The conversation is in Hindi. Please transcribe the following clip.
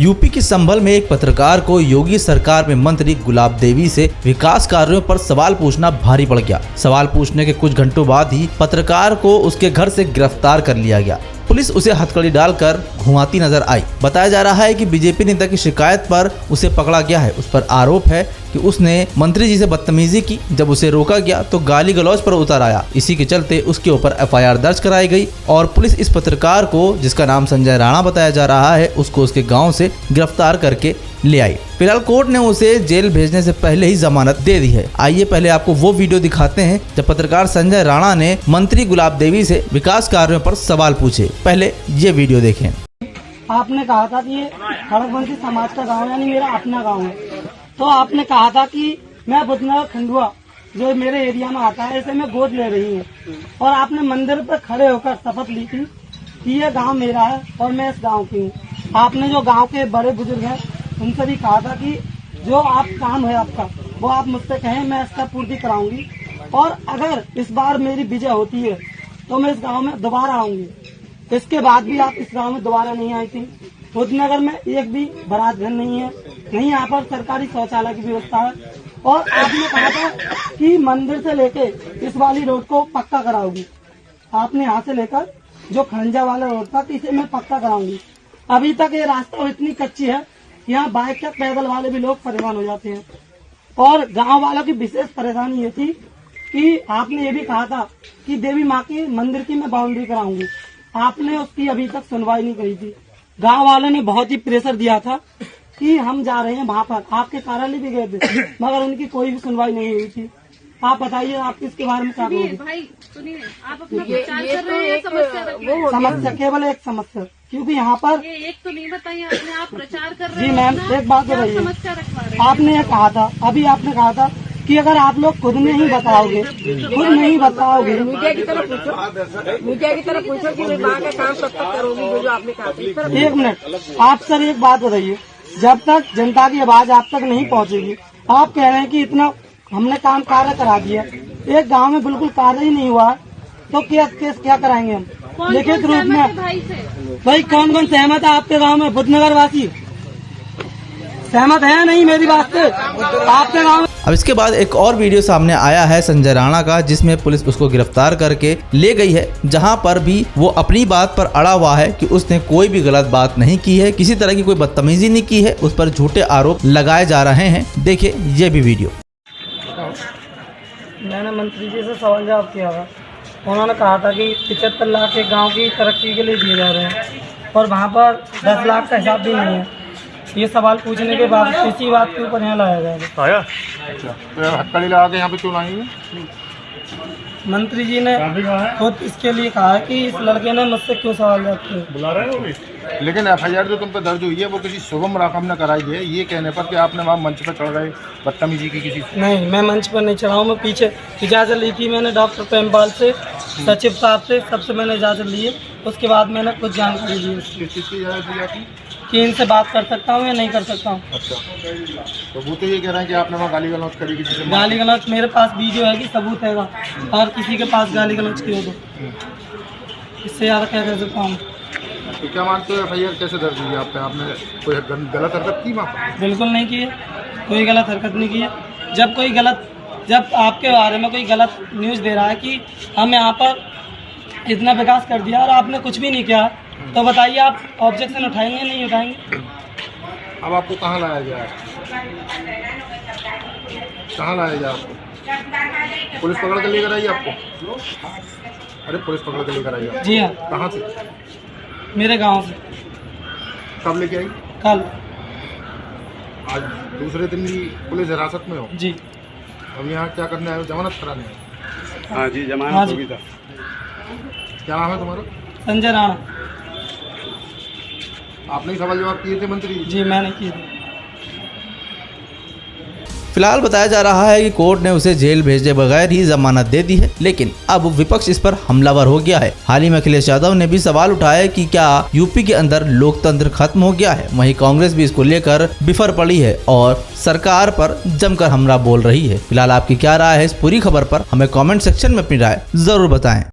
यूपी के संभल में एक पत्रकार को योगी सरकार में मंत्री गुलाब देवी से विकास कार्यों पर सवाल पूछना भारी पड़ गया। सवाल पूछने के कुछ घंटों बाद ही पत्रकार को उसके घर से गिरफ्तार कर लिया गया। पुलिस उसे हथकड़ी डालकर घुमाती नजर आई। बताया जा रहा है कि बीजेपी नेता की शिकायत पर उसे पकड़ा गया है। उस पर आरोप है कि उसने मंत्री जी से बदतमीजी की। जब उसे रोका गया तो गाली गलौज पर उतर आया। इसी के चलते उसके ऊपर एफआईआर दर्ज कराई गई और पुलिस इस पत्रकार को, जिसका नाम संजय राणा बताया जा रहा है, उसको उसके गाँव से गिरफ्तार करके ले आई। फिलहाल कोर्ट ने उसे जेल भेजने से पहले ही जमानत दे दी है। आइए पहले आपको वो वीडियो दिखाते हैं जब पत्रकार संजय राणा ने मंत्री गुलाब देवी से विकास कार्यों पर सवाल पूछे। पहले ये वीडियो देखें। आपने कहा था कि ये खड़गवंशी समाज का गांव यानी मेरा अपना गांव है, तो आपने कहा था कि मैं बुधनगर खंडुआ जो मेरे एरिया में आता है इसे मैं गोद ले रही हूँ, और आपने मंदिर पर खड़े होकर शपथ ली थी कि ये गांव मेरा है और मैं इस गांव की हूँ। आपने जो गांव के बड़े बुजुर्ग हैं उनसे भी कहा था कि जो आप काम है आपका वो आप मुझसे कहें, मैं इसका पूर्ति कराऊंगी, और अगर इस बार मेरी विजय होती है तो मैं इस गांव में दोबारा आऊंगी। इसके बाद भी आप इस गांव में दोबारा नहीं आई थी। बुधनगर में एक भी बारात घर नहीं है, नहीं यहाँ पर सरकारी शौचालय की व्यवस्था है, और आपने कहा था कि मंदिर से लेके इस वाली रोड को पक्का कराओगी। आपने यहाँ से लेकर जो खड़ंजा वाला रोड था इसे मैं पक्का कराऊंगी। अभी तक ये रास्ता इतनी कच्ची है, यहाँ बाइक या पैदल वाले भी लोग परेशान हो जाते हैं। और गांव वालों की विशेष परेशानी ये थी कि आपने ये भी कहा था कि देवी माँ के मंदिर की मैं बाउंड्री कराऊंगी। आपने उसकी अभी तक सुनवाई नहीं करी थी। गांव वालों ने बहुत ही प्रेशर दिया था कि हम जा रहे हैं वहाँ पर, आपके कार्यालय भी गए थे, मगर उनकी कोई भी सुनवाई नहीं हुई थी। आप बताइए, आप इसके बारे में क्या कहोगे? भाई सुनिए, आप अपना प्रचार कर रहे हैं, समस्या केवल एक समस्या, क्योंकि यहाँ पर ये एक तो नहीं बताइए आपने, आप प्रचार कर रहे जी हैं। मैम एक बात बताइए, समस्या रखवा रहे हैं। आपने ये कहा था, अभी आपने कहा था कि अगर आप लोग खुद नहीं बताओगे, मीडिया की तरफ पूछो कि विभाग का काम कब तक करोगी, जो आपने कहा था। एक मिनट, आप सर एक बात बताइए, जब तक जनता की आवाज आप तक नहीं पहुंचेगी, आप कह रहे हैं कि इतना हमने काम कार्य करा दिया, एक गांव में बिल्कुल कार्य ही नहीं हुआ, तो क्या कराएंगे हम लिखित रूप में? भाई कौन कौन सहमत है आपके गांव में? बुधनगर वासी सहमत है नहीं मेरी बात से आपके गांव? अब इसके बाद एक और वीडियो सामने आया है संजय राणा का, जिसमें पुलिस उसको गिरफ्तार करके ले गई है, जहां पर भी वो अपनी बात पर अड़ा हुआ है कि उसने कोई भी गलत बात नहीं की है, किसी तरह की कोई बदतमीजी नहीं की है। उस पर झूठे आरोप लगाए जा रहे हैं। देखिए ये भी वीडियो। मैंने मंत्री जी से सवाल जवाब किया था, उन्होंने कहा था कि 75 लाख एक गाँव की तरक्की के लिए दिए जा रहे हैं, और वहाँ पर 10 लाख का हिसाब भी नहीं है। ये सवाल पूछने के बाद इसी बात के ऊपर यहाँ लाया गया है। अच्छा, तो हथकड़ी लगा के यहाँ पे क्यों लाएंगे? मंत्री जी ने खुद इसके लिए कहा है कि इस लड़के ने मुझसे क्यों सवाल जवाब किए। बुला रहे हो भी? लेकिन एफआईआर जो तुम पे दर्ज हुई है वो किसी शुभम राकम ने कराई है, ये कहने पर कि आपने वहाँ मंच पर चढ़ गए बदतमीजी की किसी से। नहीं, मैं मंच पर नहीं चढ़ा हूँ। मैं पीछे इजाज़त ली थी मैंने डॉक्टर प्रेमपाल से, सचिव साहब से, सबसे मैंने इजाज़त ली है। उसके बाद मैंने कुछ जानकारी ली किस चीज़ की इजाज़त दी आपने? कि इनसे बात कर सकता हूँ या नहीं कर सकता हूँ। अच्छा, तो वो तो ये कह रहे हैं कि आपने वहाँ गाली गलौज करी किसी से? गाली गलौज मेरे पास वीडियो है कि सबूत है, और किसी के पास गाली गलौज की हो तो इससे ज़्यादा क्या कर सकता हूँ? तो क्या मानते हो एफआईआर कैसे दर्ज हुई आप पे? आपने कोई गलत हरकत की वहाँ पर? बिल्कुल नहीं की है, कोई गलत हरकत नहीं की है। जब आपके बारे में कोई गलत न्यूज़ दे रहा है कि हम यहाँ पर इतना विकास कर दिया और आपने कुछ भी नहीं किया, तो बताइए आप ऑब्जेक्शन उठाएंगे नहीं उठाएंगे? अब आपको कहाँ लाया गया है? कहाँ लाया गया आपको? पुलिस पकड़ कर लेकर आई आपको? अरे पुलिस पकड़ कर लेकर आई आपको? जी हाँ। कहाँ से? मेरे गांव से। कब लेके आई? कल। आज दूसरे दिन भी पुलिस हिरासत में हो? जी। अब यहाँ क्या करने आए हो? जमानत कराने? हाँ जी, जमानत होगी था। क्या नाम है तुम्हारा? संजय राणा। आपने ही सवाल जवाब किए थे मंत्री जी? मैंने किए थे। फिलहाल बताया जा रहा है कि कोर्ट ने उसे जेल भेजे बगैर ही जमानत दे दी है, लेकिन अब विपक्ष इस पर हमलावर हो गया है। हाल ही में अखिलेश यादव ने भी सवाल उठाया कि क्या यूपी के अंदर लोकतंत्र खत्म हो गया है। वहीं कांग्रेस भी इसको लेकर बिफर पड़ी है और सरकार पर जमकर हमला बोल रही है। फिलहाल आपकी क्या राय है इस पूरी खबर पर? हमें कमेंट सेक्शन में अपनी राय जरूर बताएं।